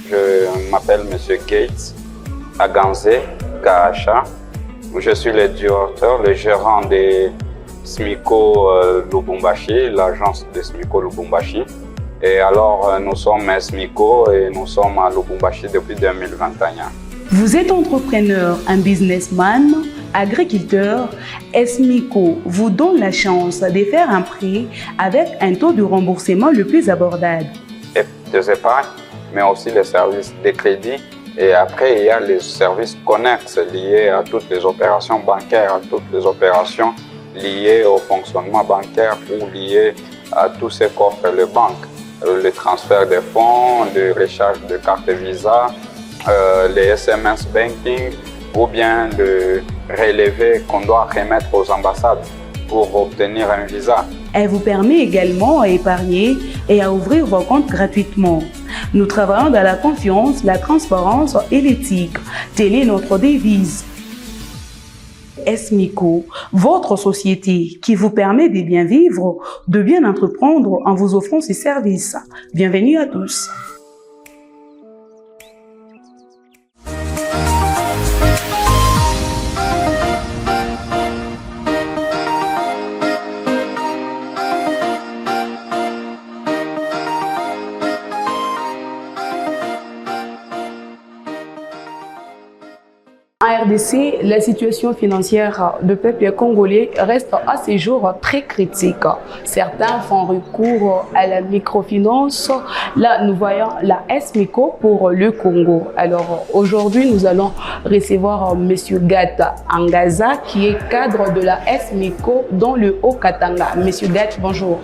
Je m'appelle M. Gates Aganze Kaasha. Je suis le directeur, le gérant de SMICO Lubumbashi, l'agence de SMICO Lubumbashi. Et alors, nous sommes SMICO et nous sommes à Lubumbashi depuis 2021. Vous êtes entrepreneur, un businessman, agriculteur. SMICO vous donne la chance de faire un prêt avec un taux de remboursement le plus abordable. Et des épargnes, mais aussi les services de crédit. Et après, il y a les services connexes liés à toutes les opérations bancaires, à toutes les opérations liées au fonctionnement bancaire ou liées à tous ces qu'offrent les banques. Le transfert des fonds, le recharge de carte Visa, les SMS banking ou bien le relevé qu'on doit remettre aux ambassades pour obtenir un visa. Elle vous permet également à épargner et à ouvrir vos comptes gratuitement. Nous travaillons dans la confiance, la transparence et l'éthique. Telle est notre devise. SMICO, votre société qui vous permet de bien vivre, de bien entreprendre en vous offrant ses services. Bienvenue à tous. En RDC, la situation financière du peuple congolais reste à ce jour très critique. Certains font recours à la microfinance. Là, nous voyons la SMICO pour le Congo. Alors aujourd'hui, nous allons recevoir M. Gat Angaza, qui est cadre de la SMICO dans le Haut-Katanga. M. Gat, bonjour.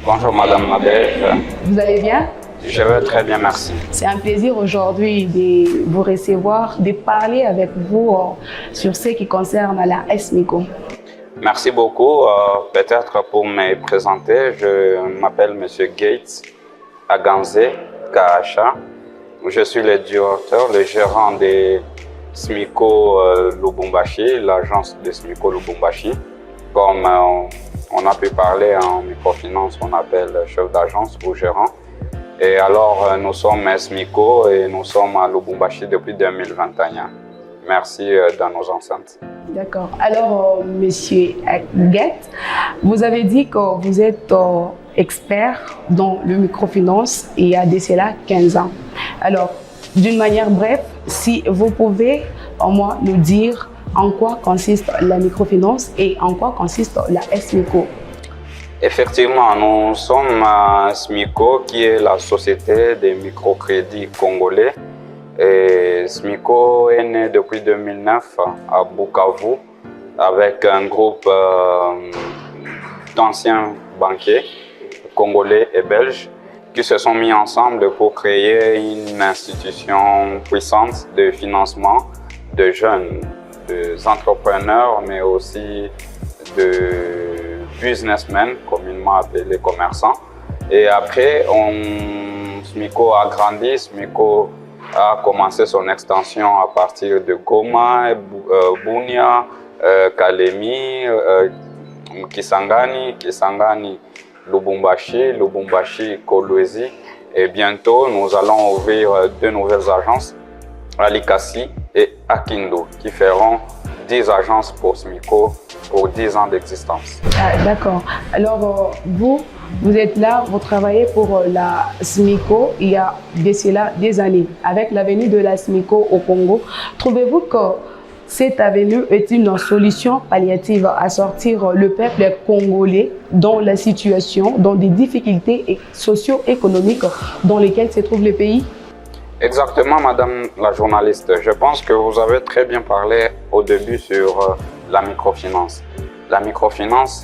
Bonjour Madame Nadège. Vous allez bien? Je vais très bien, merci. C'est un plaisir aujourd'hui de vous recevoir, de parler avec vous sur ce qui concerne la SMICO. Merci beaucoup. Peut-être pour me présenter, je m'appelle M. Gates Aganze Kaasha. Je suis le directeur, le gérant de SMICO Lubumbashi, l'agence de SMICO Lubumbashi. Comme on a pu parler en microfinance, on appelle chef d'agence ou gérant. Et alors, nous sommes SMICO et nous sommes à Lubumbashi depuis 2021. Merci dans nos enceintes. D'accord. Alors, Monsieur Gat, vous avez dit que vous êtes expert dans le microfinance il y a de cela 15 ans. Alors, d'une manière brève, si vous pouvez au moins nous dire en quoi consiste la microfinance et en quoi consiste la SMICO. Effectivement, nous sommes à SMICO, qui est la société des microcrédits congolais. Et SMICO est né depuis 2009 à Bukavu avec un groupe d'anciens banquiers congolais et belges qui se sont mis ensemble pour créer une institution puissante de financement de jeunes, des entrepreneurs, mais aussi de businessmen, communément appelés commerçants. Et après, SMICO a grandi, SMICO a commencé son extension à partir de Goma, Bunia, Kalemi, Kisangani, Lubumbashi, Kolwezi. Et bientôt, nous allons ouvrir 2 nouvelles agences, à Likasi et à Kindu, qui feront 10 agences pour SMICO pour 10 ans d'existence. Ah, d'accord. Alors, vous êtes là, vous travaillez pour la SMICO il y a de cela des années. Avec la venue de la SMICO au Congo, trouvez-vous que cette avenue est une solution palliative à sortir le peuple congolais dans la situation, dans des difficultés socio-économiques dans lesquelles se trouve le pays? Exactement, Madame la journaliste. Je pense que vous avez très bien parlé au début sur la microfinance. La microfinance,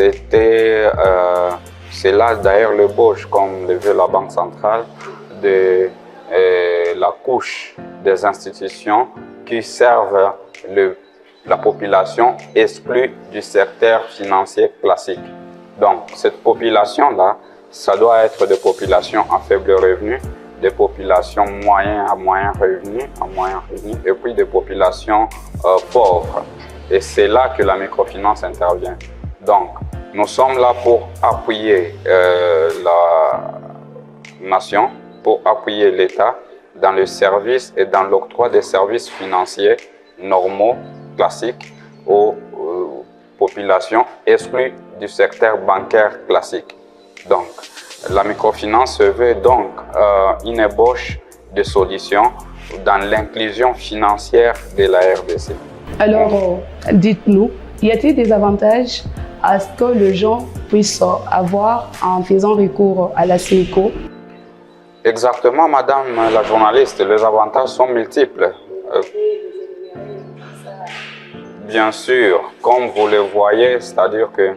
c'est là d'ailleurs le bauche, comme le veut la Banque centrale, de la couche des institutions qui servent la population exclue du secteur financier classique. Donc, cette population-là, ça doit être des populations à faible revenu, des populations moyens à moyen revenu, et puis des populations pauvres. Et c'est là que la microfinance intervient. Donc, nous sommes là pour appuyer la nation, pour appuyer l'État dans le service et dans l'octroi des services financiers normaux, classiques, aux populations exclues du secteur bancaire classique. Donc, la microfinance se veut donc une ébauche de solutions dans l'inclusion financière de la RDC. Alors, dites-nous, y a-t-il des avantages à ce que les gens puissent avoir en faisant recours à la SMICO? Exactement, madame la journaliste, les avantages sont multiples. Bien sûr, comme vous le voyez, c'est-à-dire que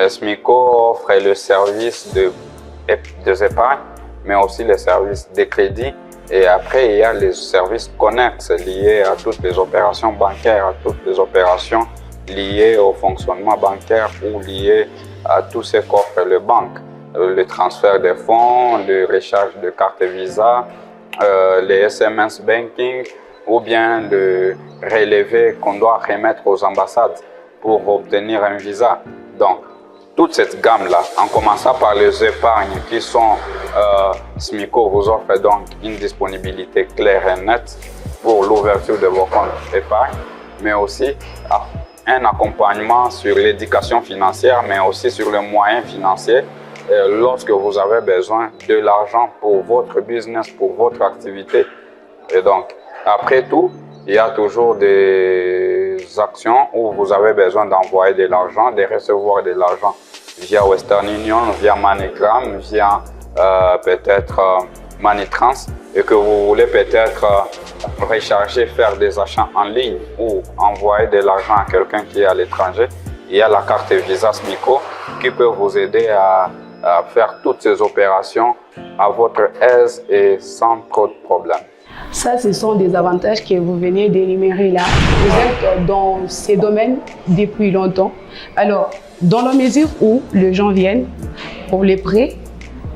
SMICO offre le service des épargnes, mais aussi les services de crédit. Et après, il y a les services connexes liés à toutes les opérations bancaires, à toutes les opérations liées au fonctionnement bancaire ou liées à tout ce qu'offre les banques. Le transfert des fonds, le recharge de carte Visa, les SMS banking ou bien le relevé qu'on doit remettre aux ambassades pour obtenir un visa. Donc, toute cette gamme-là, en commençant par les épargnes qui sont SMICO vous offre donc une disponibilité claire et nette pour l'ouverture de vos comptes épargne, mais aussi un accompagnement sur l'éducation financière, mais aussi sur les moyens financiers lorsque vous avez besoin de l'argent pour votre business, pour votre activité. Et donc, après tout, il y a toujours des actions où vous avez besoin d'envoyer de l'argent, de recevoir de l'argent via Western Union, via MoneyGram, via peut-être MoneyTrans, et que vous voulez peut-être recharger, faire des achats en ligne ou envoyer de l'argent à quelqu'un qui est à l'étranger. Il y a la carte Visa SMICO qui peut vous aider à faire toutes ces opérations à votre aise et sans trop de problèmes. Ça, ce sont des avantages que vous venez d'énumérer là. Vous êtes dans ces domaines depuis longtemps. Alors, dans la mesure où les gens viennent pour les prêts,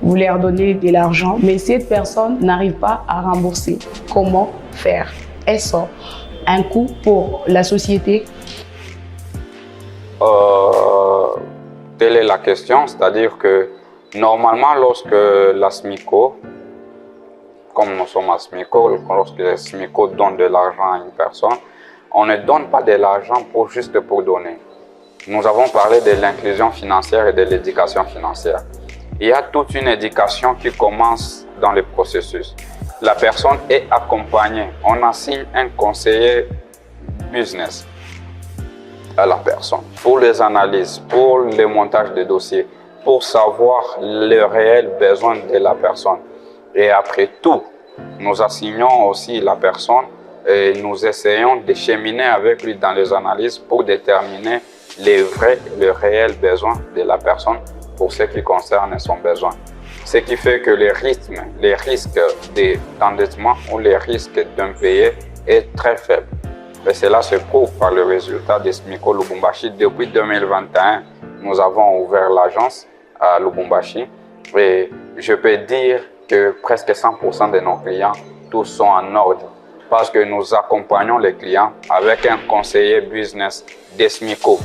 vous leur donnez de l'argent, mais cette personne n'arrive pas à rembourser. Comment faire? Est-ce un coût pour la société? Telle est la question, c'est-à-dire que normalement, lorsque la SMICO, comme nous sommes à SMICO, lorsque la SMICO donne de l'argent à une personne, on ne donne pas de l'argent juste pour donner. Nous avons parlé de l'inclusion financière et de l'éducation financière. Il y a toute une éducation qui commence dans le processus. La personne est accompagnée. On assigne un conseiller business à la personne pour les analyses, pour le montage des dossiers, pour savoir le réel besoin de la personne. Et après tout, nous assignons aussi la personne et nous essayons de cheminer avec lui dans les analyses pour déterminer le réel besoin de la personne pour ce qui concerne son besoin. Ce qui fait que les risques d'endettement ou les risques d'impayé est très faible. Et cela se prouve par le résultat de SMICO Lubumbashi. Depuis 2021, nous avons ouvert l'agence à Lubumbashi et je peux dire que presque 100% de nos clients, tous sont en ordre parce que nous accompagnons les clients avec un conseiller business de SMICO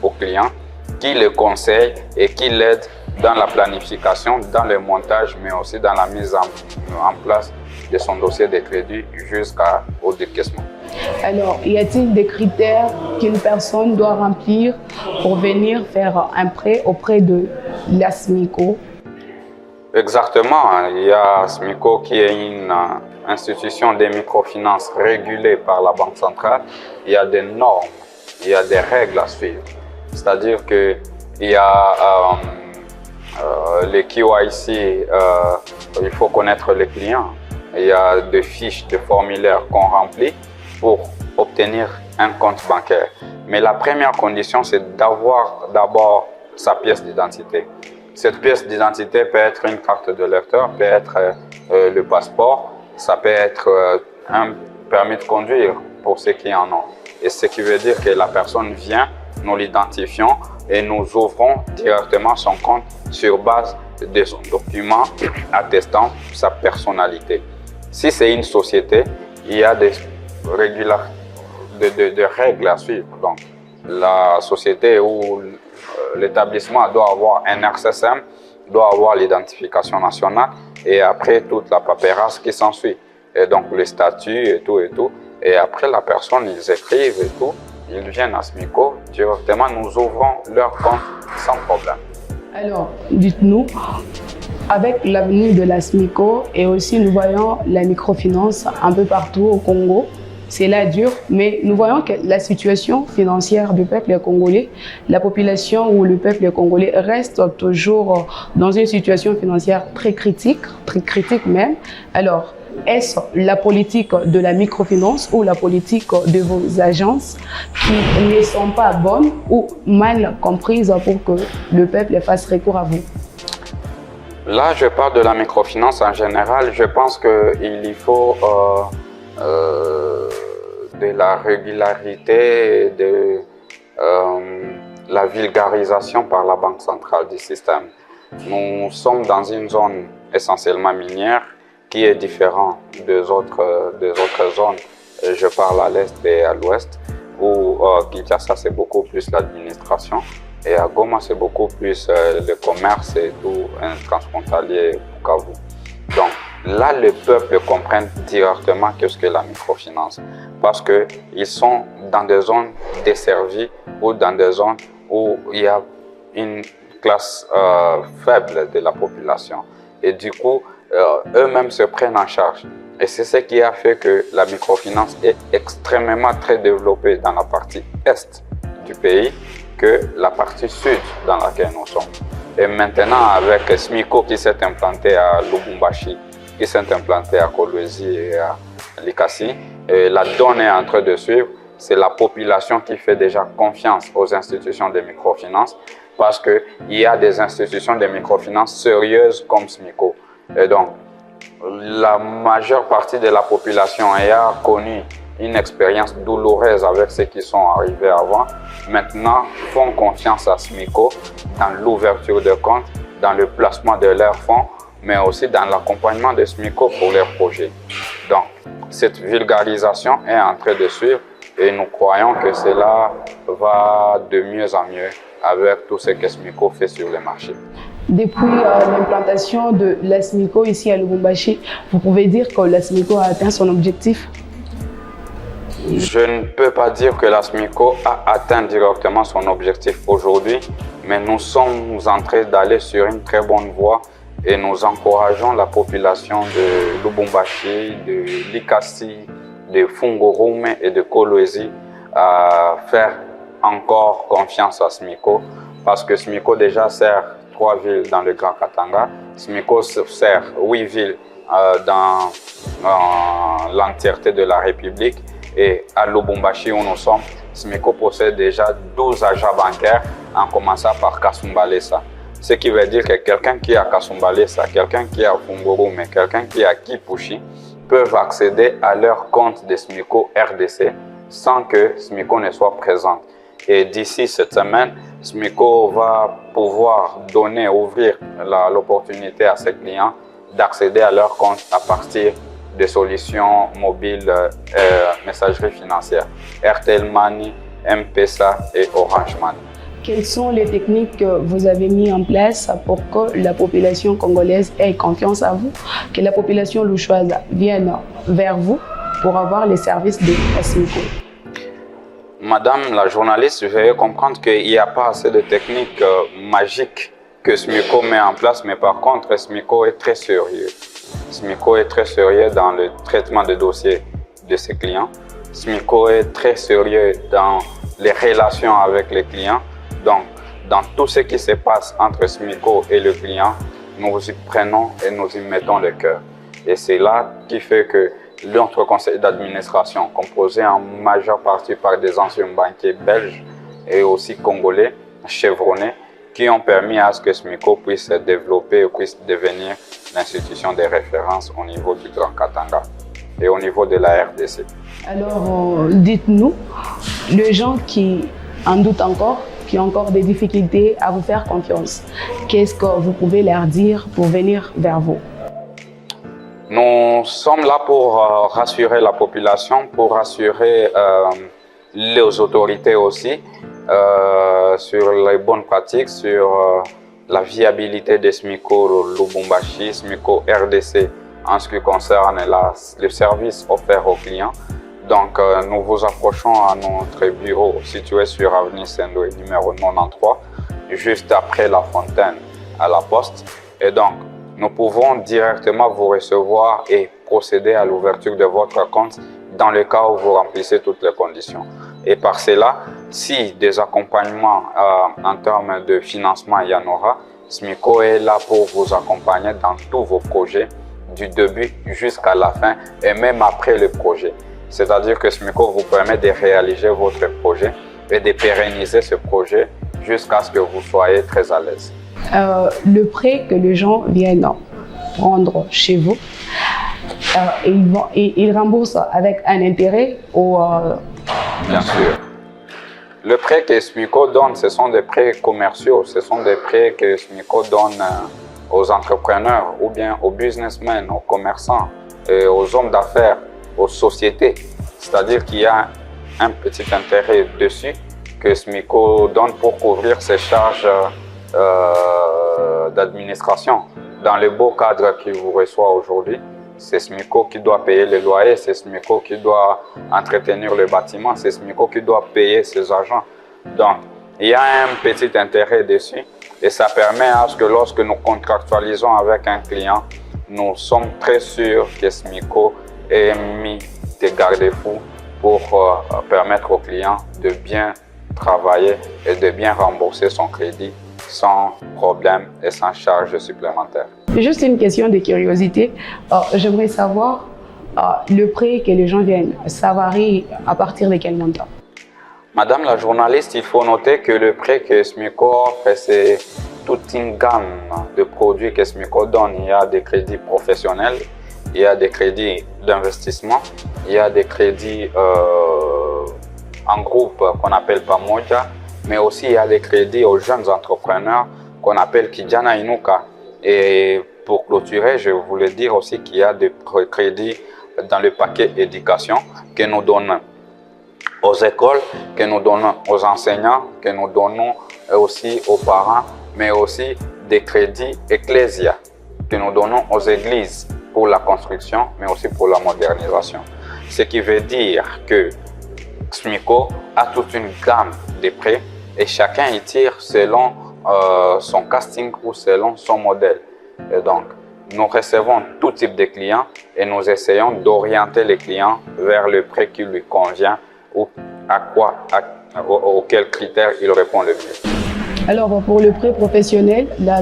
aux clients qui les conseille et qui l'aide dans la planification, dans le montage, mais aussi dans la mise en place de son dossier de crédit jusqu'au décaissement. Alors, y a-t-il des critères qu'une personne doit remplir pour venir faire un prêt auprès de la SMICO? Exactement. Il y a SMICO qui est une institution de microfinance régulée par la Banque centrale. Il y a des normes, il y a des règles à suivre. C'est-à-dire qu'il y a les KYC, il faut connaître les clients. Il y a des fiches, des formulaires qu'on remplit pour obtenir un compte bancaire. Mais la première condition, c'est d'avoir d'abord sa pièce d'identité. Cette pièce d'identité peut être une carte de lecteur, peut être le passeport, ça peut être un permis de conduire pour ceux qui en ont. Et ce qui veut dire que la personne vient, nous l'identifions et nous ouvrons directement son compte sur base de son document attestant sa personnalité. Si c'est une société, il y a des règles à suivre. Donc, la société ou l'établissement doit avoir un RCSM, doit avoir l'identification nationale et après toute la paperasse qui s'ensuit. et donc le statut et tout et tout. Et après la personne, ils écrivent et tout, ils viennent à SMICO, directement nous ouvrons leur compte sans problème. Alors, dites-nous, avec l'avenue de la SMICO et aussi nous voyons la microfinance un peu partout au Congo, c'est là dur, mais nous voyons que la situation financière du peuple congolais, la population ou le peuple congolais reste toujours dans une situation financière très critique même. Alors, est-ce la politique de la microfinance ou la politique de vos agences qui ne sont pas bonnes ou mal comprises pour que le peuple fasse recours à vous? Là, je parle de la microfinance en général. Je pense qu'il y faut de la régularité, de la vulgarisation par la Banque centrale du système. Nous sommes dans une zone essentiellement minière qui est différente des autres zones. Je parle à l'est et à l'ouest, où Kinshasa, c'est beaucoup plus l'administration. Et à Goma, c'est beaucoup plus le commerce et tout, un transfrontalier Bukavu. Donc là, le peuple comprend directement qu'est-ce que la microfinance. Parce qu'ils sont dans des zones desservies ou dans des zones où il y a une classe faible de la population. Et du coup, eux-mêmes se prennent en charge. Et c'est ce qui a fait que la microfinance est extrêmement très développée dans la partie est du pays que la partie sud dans laquelle nous sommes. Et maintenant, avec SMICO qui s'est implanté à Lubumbashi, qui s'est implanté à Kolwezi et à Likasi, et la donne est en train de suivre. C'est la population qui fait déjà confiance aux institutions de microfinance parce qu'il y a des institutions de microfinance sérieuses comme SMICO. Et donc, la majeure partie de la population ayant connu une expérience douloureuse avec ceux qui sont arrivés avant, maintenant font confiance à SMICO dans l'ouverture de comptes, dans le placement de leurs fonds, mais aussi dans l'accompagnement de SMICO pour leurs projets. Donc, cette vulgarisation est en train de suivre et nous croyons que cela va de mieux en mieux avec tout ce que SMICO fait sur le marché. Depuis l'implantation de la SMICO ici à Lubumbashi, vous pouvez dire que la SMICO a atteint son objectif? Je ne peux pas dire que la SMICO a atteint directement son objectif aujourd'hui, mais nous sommes en train d'aller sur une très bonne voie et nous encourageons la population de Lubumbashi, de Likasi, de Fungorume et de Kolwezi à faire encore confiance à SMICO parce que SMICO déjà sert 3 villes dans le Grand Katanga, SMICO sert 8 villes dans l'entièreté de la République. Et à Lubumbashi où nous sommes, SMICO possède déjà 12 agents bancaires en commençant par Kasumbalesa. Ce qui veut dire que quelqu'un qui est à Kasumbalesa, quelqu'un qui est à Fungorume, quelqu'un qui est à Kipushi peuvent accéder à leur compte de SMICO RDC sans que SMICO ne soit présente. Et d'ici cette semaine, SMICO va pouvoir ouvrir l'opportunité à ses clients d'accéder à leur compte à partir des solutions mobiles messagerie financière, Airtel Money, M-Pesa et Orange Money. Quelles sont les techniques que vous avez mises en place pour que la population congolaise ait confiance à vous, que la population louchoise vienne vers vous pour avoir les services de SMICO? Madame la journaliste, veuillez comprendre qu'il n'y a pas assez de techniques magiques que SMICO met en place, mais par contre, SMICO est très sérieux. SMICO est très sérieux dans le traitement de dossiers de ses clients. SMICO est très sérieux dans les relations avec les clients. Donc, dans tout ce qui se passe entre SMICO et le client, nous y prenons et nous y mettons le cœur. Et c'est là qui fait que notre conseil d'administration, composé en majeure partie par des anciens banquiers belges et aussi congolais, chevronnés, qui ont permis à ce que SMICO puisse se développer, puisse devenir l'institution de référence au niveau du Grand Katanga et au niveau de la RDC. Alors, dites-nous, les gens qui en doutent encore, qui ont encore des difficultés à vous faire confiance, qu'est-ce que vous pouvez leur dire pour venir vers vous? Nous sommes là pour rassurer la population, pour rassurer les autorités aussi, sur les bonnes pratiques, sur la viabilité des SMICO Lubumbashi, SMICO RDC en ce qui concerne le service offert aux clients. Donc, nous vous approchons à notre bureau situé sur avenue Saint-Louis numéro 93, juste après la fontaine à la poste. Et donc, nous pouvons directement vous recevoir et procéder à l'ouverture de votre compte dans le cas où vous remplissez toutes les conditions. Et par cela, si des accompagnements en termes de financement il y en aura, SMICO est là pour vous accompagner dans tous vos projets, du début jusqu'à la fin et même après le projet. C'est-à-dire que SMICO vous permet de réaliser votre projet et de pérenniser ce projet jusqu'à ce que vous soyez très à l'aise. Le prêt que les gens viennent prendre chez vous, ils remboursent avec un intérêt ou... Bien sûr. Le prêt que SMICO donne, ce sont des prêts commerciaux, ce sont des prêts que SMICO donne aux entrepreneurs ou bien aux businessmen, aux commerçants, et aux hommes d'affaires, aux sociétés. C'est-à-dire qu'il y a un petit intérêt dessus que SMICO donne pour couvrir ses charges d'administration. Dans le beau cadre qu'il vous reçoit aujourd'hui, c'est SMICO qui doit payer les loyers, c'est SMICO qui doit entretenir le bâtiment, c'est SMICO qui doit payer ses agents. Donc, il y a un petit intérêt dessus et ça permet à ce que lorsque nous contractualisons avec un client, nous sommes très sûrs que SMICO ait mis des garde-fous pour permettre au client de bien travailler et de bien rembourser son crédit sans problème et sans charge supplémentaire. Juste une question de curiosité. J'aimerais savoir, le prêt que les gens viennent, ça varie à partir de quel montant? Madame la journaliste, il faut noter que le prêt que SMICO offre, c'est toute une gamme de produits que SMICO donne. Il y a des crédits professionnels, il y a des crédits d'investissement, il y a des crédits en groupe qu'on appelle Pamoja, mais aussi il y a des crédits aux jeunes entrepreneurs qu'on appelle Kijana Inuka. Et pour clôturer, je voulais dire aussi qu'il y a des crédits dans le paquet éducation que nous donnons aux écoles, que nous donnons aux enseignants, que nous donnons aussi aux parents, mais aussi des crédits ecclésia que nous donnons aux églises pour la construction, mais aussi pour la modernisation. Ce qui veut dire que SMICO a toute une gamme de prêts et chacun y tire selon son casting ou selon son modèle. Et donc, nous recevons tout type de clients et nous essayons d'orienter les clients vers le prêt qui lui convient ou auquel critère il répond le mieux. Alors, pour le prêt professionnel, là,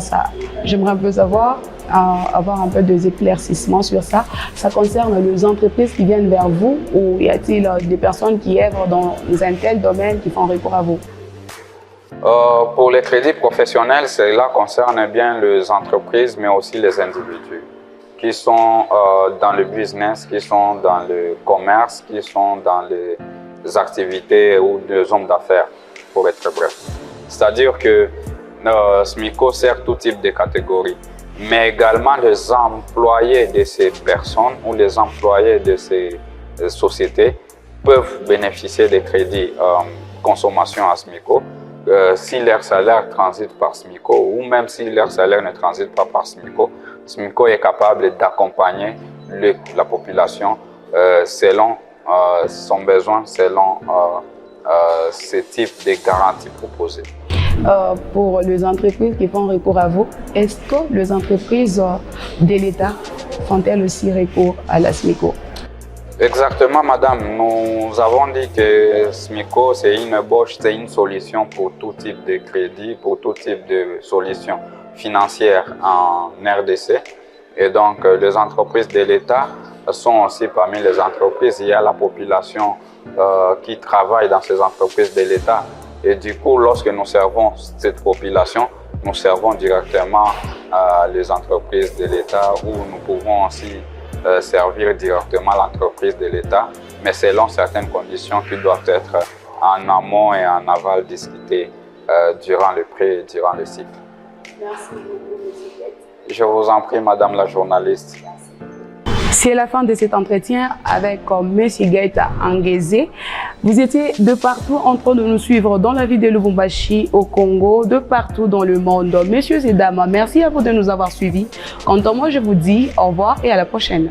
j'aimerais un peu savoir, avoir un peu des éclaircissements sur ça. Ça concerne les entreprises qui viennent vers vous ou y a-t-il des personnes qui œuvrent dans un tel domaine qui font recours à vous? Pour les crédits professionnels, cela concerne bien les entreprises, mais aussi les individus qui sont dans le business, qui sont dans le commerce, qui sont dans les activités ou les hommes d'affaires, pour être bref. C'est-à-dire que SMICO sert tout type de catégories, mais également les employés de ces personnes ou les employés de ces sociétés peuvent bénéficier des crédits consommation à SMICO. Si leur salaire transite par SMICO ou même si leur salaire ne transite pas par SMICO, SMICO est capable d'accompagner la population selon son besoin, selon ce type de garanties proposées. Pour les entreprises qui font recours à vous, est-ce que les entreprises de l'État font-elles aussi recours à la SMICO? Exactement, madame. Nous avons dit que SMICO, c'est une ébauche, c'est une solution pour tout type de crédit, pour tout type de solution financière en RDC. Et donc, les entreprises de l'État sont aussi parmi les entreprises. Il y a la population qui travaille dans ces entreprises de l'État. Et du coup, lorsque nous servons cette population, nous servons directement les entreprises de l'État où nous pouvons aussi servir directement l'entreprise de l'État, mais selon certaines conditions qui doivent être en amont et en aval discutées durant le prêt et durant le cycle. Merci beaucoup, M. Kett. Je vous en prie, madame la journaliste. Merci. C'est la fin de cet entretien avec M. Gaëta Anguézé. Vous étiez de partout en train de nous suivre dans la ville de Lubumbashi, au Congo, de partout dans le monde. Messieurs et dames, merci à vous de nous avoir suivis. Quant à moi, je vous dis au revoir et à la prochaine.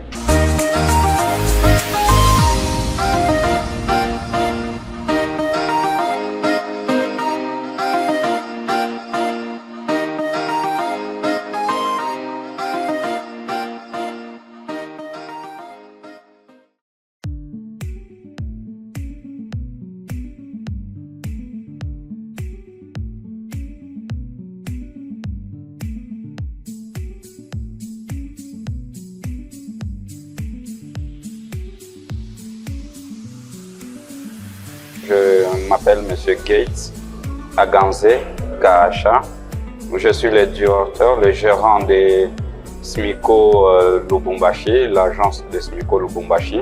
Je m'appelle M. Gates Aganzé Kahacha. Je suis le directeur, le gérant de SMICO Lubumbashi, l'agence de SMICO Lubumbashi.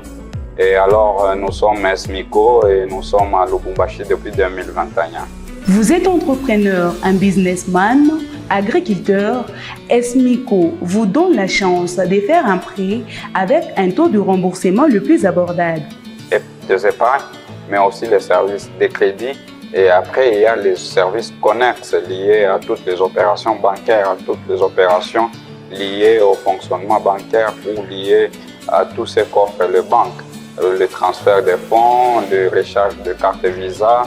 Et alors, nous sommes SMICO et nous sommes à Lubumbashi depuis 2021. Vous êtes entrepreneur, un businessman, agriculteur. SMICO vous donne la chance de faire un prêt avec un taux de remboursement le plus abordable. Et des épargnes, mais aussi les services de crédit. Et après, il y a les services connexes liés à toutes les opérations bancaires, à toutes les opérations liées au fonctionnement bancaire ou liées à tout ce qu'offre les banques. Le transfert des fonds, le recharge de carte Visa,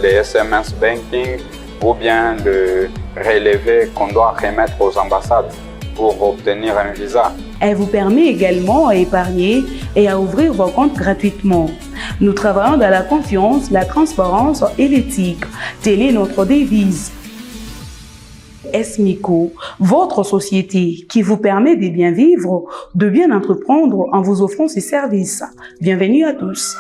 les SMS banking ou bien le relevé qu'on doit remettre aux ambassades pour obtenir un visa. Elle vous permet également à épargner et à ouvrir vos comptes gratuitement. Nous travaillons dans la confiance, la transparence et l'éthique. Telle est notre devise. SMICO, votre société qui vous permet de bien vivre, de bien entreprendre en vous offrant ses services. Bienvenue à tous.